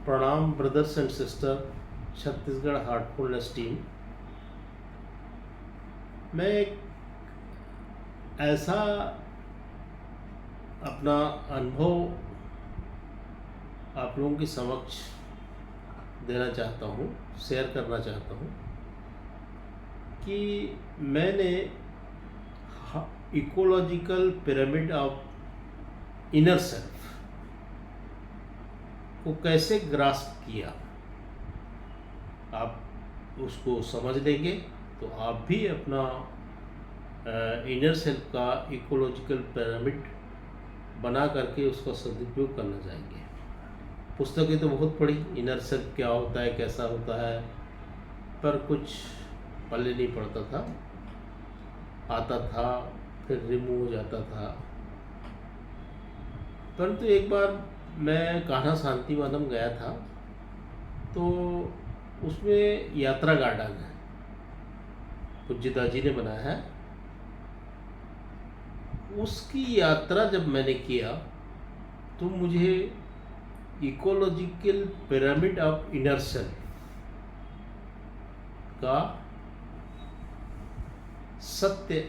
प्रणाम brothers and sister, Chhattisgarh Heartfulness team. मैं एक ऐसा अपना अनुभव आप लोगों के समक्ष देना चाहता हूँ, शेयर करना चाहता हूँ कि मैंने ecological pyramid of inner self को कैसे ग्रास्प किया। आप उसको समझ लेंगे तो आप भी अपना इनर सेल्फ का इकोलॉजिकल पिरामिड बना करके उसका सदुपयोग करना चाहेंगे। पुस्तकें तो बहुत पढ़ी, इनर सेल्फ क्या होता है, कैसा होता है, पर कुछ पल्ले नहीं पड़ता था। आता था फिर रिमूव हो जाता था। परंतु एक बार मैं कान्हा शांतिवनम गया था, तो उसमें यात्रा गार्डन है, पूज्यता जी ने बनाया है। उसकी यात्रा जब मैंने किया तो मुझे ecological pyramid of inner self का सत्य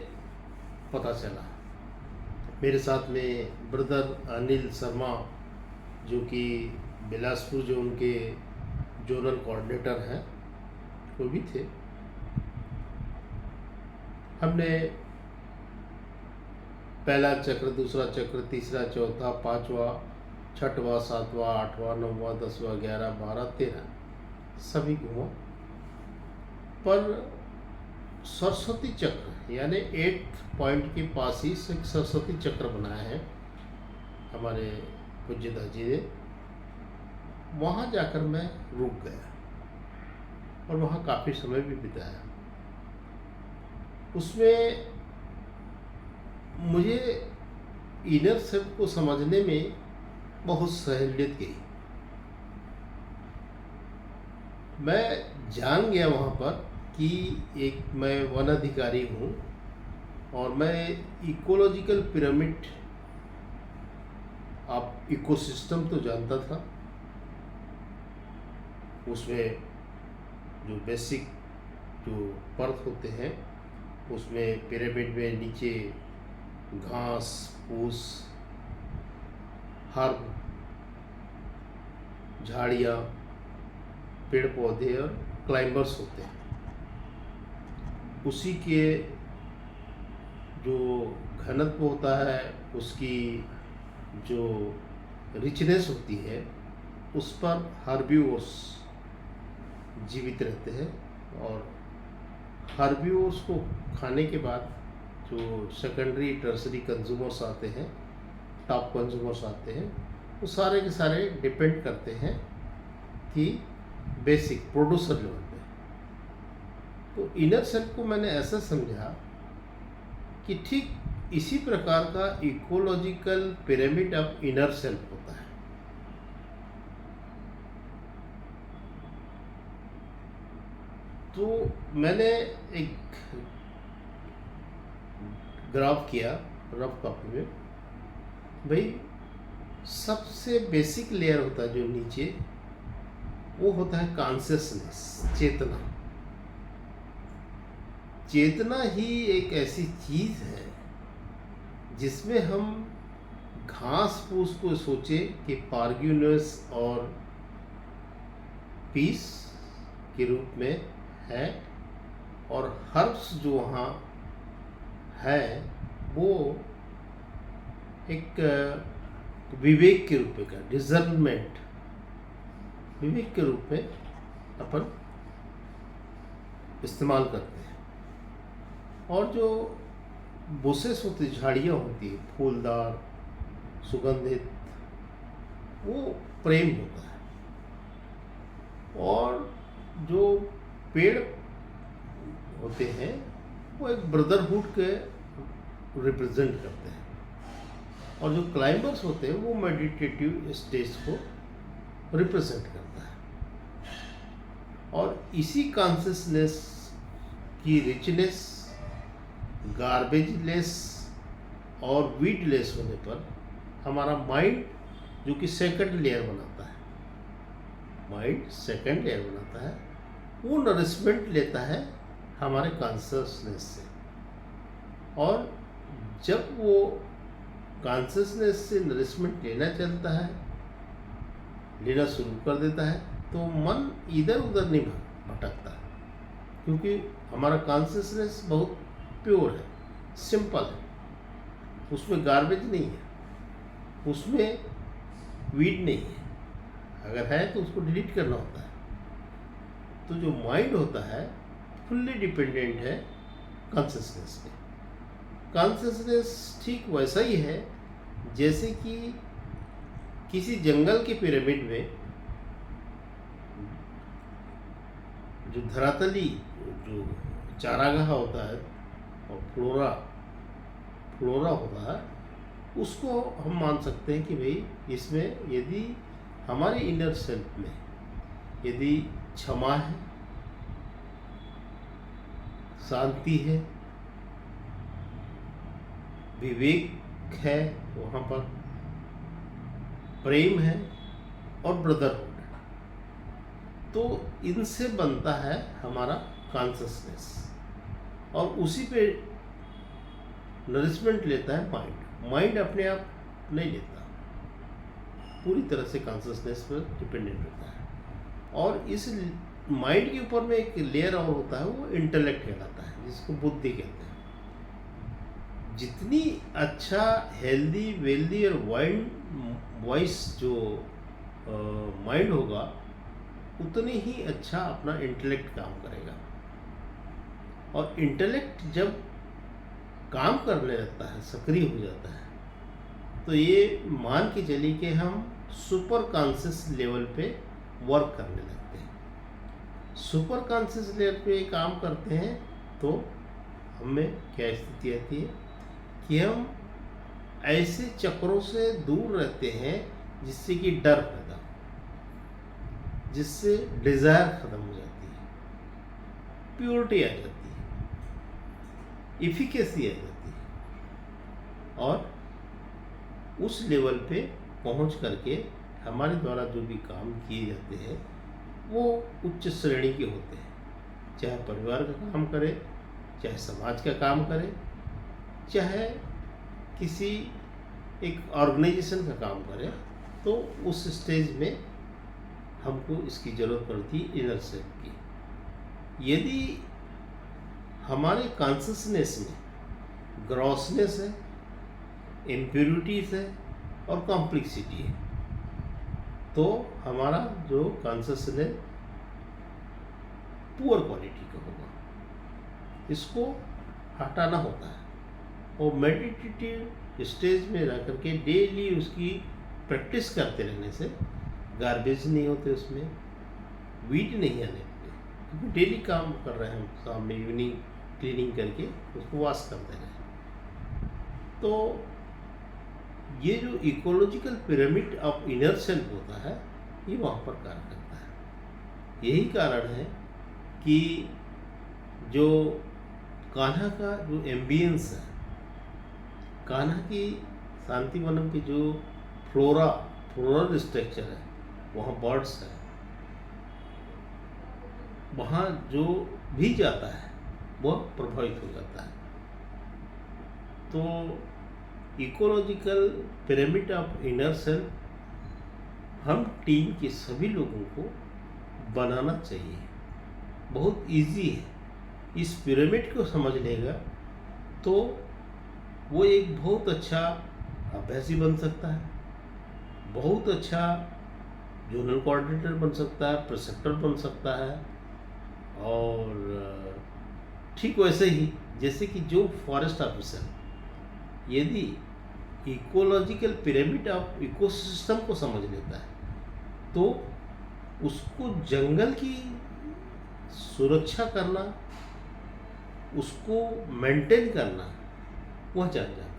पता चला। मेरे साथ में ब्रदर अनिल शर्मा, जो कि बिलासपुर जोन के जोनल कोऑर्डिनेटर हैं, वो भी थे। हमने पहला चक्र, दूसरा चक्र, तीसरा, चौथा, पांचवा, छठवां, सातवां, आठवां, नौवां, 10वां, 11, 12, 13 सभी घूमा। पर सरस्वती चक्र यानी 8 पॉइंट के पास ही सरस्वती चक्र बनाया है हमारे पूज्यता जी ने। वहाँ जाकर मैं रुक गया और वहाँ काफ़ी समय भी बिताया। उसमें मुझे इनर सेल्फ को समझने में बहुत सहूलियत गई। मैं जान गया वहाँ पर कि एक मैं वन अधिकारी हूँ और मैं इकोलॉजिकल पिरामिड आप इकोसिस्टम तो जानता था। उसमें जो बेसिक जो परत होते हैं, उसमें पिरामिड में नीचे घास फूस, हर्ब, झाड़ियाँ, पेड़ पौधे और क्लाइंबर्स होते हैं। उसी के जो घनत्व होता है, उसकी जो रिचनेस होती है, उस पर हर्बिवोर्स जीवित रहते हैं। और हर्बिवोर्स को खाने के बाद जो सेकेंडरी टर्सरी कंज्यूमर्स आते हैं, टॉप कंज्यूमर्स आते हैं, वो सारे के सारे डिपेंड करते हैं कि बेसिक प्रोड्यूसर लेवल पे। तो इनर सेल्फ को मैंने ऐसा समझा कि ठीक इसी प्रकार का ecological pyramid of inner self होता है। तो मैंने एक ग्राफ किया रफ कॉपी में। भाई, सबसे बेसिक लेयर होता है जो नीचे, वो होता है कॉन्शियसनेस, चेतना। चेतना ही एक ऐसी चीज है जिसमें हम घास फूस को सोचे कि पार्ग्यूनेस और पीस के रूप में है, और हर्ब्स जो वहाँ है वो एक विवेक के रूप में का डिजर्नमेंट, विवेक के रूप में अपन इस्तेमाल करते हैं। और जो बुशेस होती, झाड़ियाँ होती है फूलदार सुगंधित, वो प्रेम होता है। और जो पेड़ होते हैं वो एक ब्रदरहुड के रिप्रेजेंट करते हैं। और जो क्लाइंबर्स होते हैं वो मेडिटेटिव स्टेज को रिप्रेजेंट करता है। और इसी कॉन्शियसनेस की रिचनेस, गार्बेजलेस और वीडलेस होने पर हमारा माइंड, जो कि सेकंड लेयर बनाता है, माइंड सेकंड लेयर बनाता है, वो नरिशमेंट लेता है हमारे कॉन्शसनेस से। और जब वो कॉन्शसनेस से नरिशमेंट लेना शुरू कर देता है, तो मन इधर उधर नहीं भटकता, क्योंकि हमारा कॉन्शसनेस बहुत प्योर है, सिंपल है, उसमें गार्बेज नहीं है, उसमें वीड नहीं है, अगर है तो उसको डिलीट करना होता है। तो जो माइंड होता है फुल्ली डिपेंडेंट है कॉन्शसनेस पे। कॉन्शसनेस ठीक वैसा ही है जैसे कि किसी जंगल के पिरामिड में जो धरातली जो चारागाह होता है और फ्लोरा होता है, उसको हम मान सकते हैं कि भाई इसमें यदि हमारे इनर सेल्फ में यदि क्षमा है, शांति है, विवेक है, वहाँ पर प्रेम है और ब्रदरहुड है, तो इनसे बनता है हमारा कॉन्शसनेस, और उसी पे नरिशमेंट लेता है माइंड। माइंड अपने आप नहीं लेता, पूरी तरह से कॉन्शसनेस पर डिपेंडेंट होता है। और इस माइंड के ऊपर में एक लेयर और होता है, वो इंटेलेक्ट कहलाता है, जिसको बुद्धि कहते हैं। जितनी अच्छा हेल्दी वेल्दी और वॉइस जो माइंड होगा, उतनी ही अच्छा अपना इंटेलेक्ट काम करेगा। और इंटेलेक्ट जब काम करने लगता है, सक्रिय हो जाता है, तो ये मान के चलिए कि हम सुपर कॉन्शियस लेवल पे वर्क करने लगते हैं। सुपर कॉन्शियस लेवल पे काम करते हैं तो हमें क्या स्थिति आती है कि हम ऐसे चक्रों से दूर रहते हैं जिससे कि डर पैदा, जिससे डिज़ायर खत्म हो जाती है, प्योरिटी आ जाती है, इफिकेसी आ जाती है, और उस लेवल पे पहुंच करके हमारे द्वारा जो भी काम किए जाते हैं वो उच्च श्रेणी के होते हैं। चाहे परिवार का काम करे, चाहे समाज का काम करे, चाहे किसी एक ऑर्गेनाइजेशन का काम करे, तो उस स्टेज में हमको इसकी ज़रूरत पड़ती है इनर सेल्फ की। यदि हमारे कॉन्शसनेस में ग्रॉसनेस है, इम्प्योरिटीज है और कॉम्प्लेक्सिटी है, तो हमारा जो कॉन्शसनेस पुअर क्वालिटी का होगा, इसको हटाना होता है। और मेडिटेटिव स्टेज में रह करके डेली उसकी प्रैक्टिस करते रहने से गार्बेज नहीं होते, उसमें वीड नहीं आने लगते, क्योंकि डेली काम कर रहे हैं हम, शाम में इवनिंग क्लीनिंग करके उसको वॉश करते रहे। तो ये जो ecological pyramid of inner self होता है, ये वहाँ पर कार्य करता है। यही कारण है कि जो कान्हा का जो एम्बियंस है, कान्हा की शांतिवनम की जो फ्लोरल स्ट्रक्चर है, वहाँ बर्ड्स है, वहाँ जो भी जाता है वह प्रभावित हो जाता है। तो ecological pyramid of inner self हम टीम के सभी लोगों को बनाना चाहिए। बहुत इजी है, इस पिरामिड को समझ लेगा तो वो एक बहुत अच्छा अभ्यासी बन सकता है, बहुत अच्छा जोनल कोऑर्डिनेटर बन सकता है, प्रिसेप्टर बन सकता है। और ठीक वैसे ही जैसे कि जो फॉरेस्ट ऑफिसर यदि इकोलॉजिकल पिरामिड ऑफ इकोसिस्टम को समझ लेता है, तो उसको जंगल की सुरक्षा करना, उसको मेंटेन करना वह जान जाता है।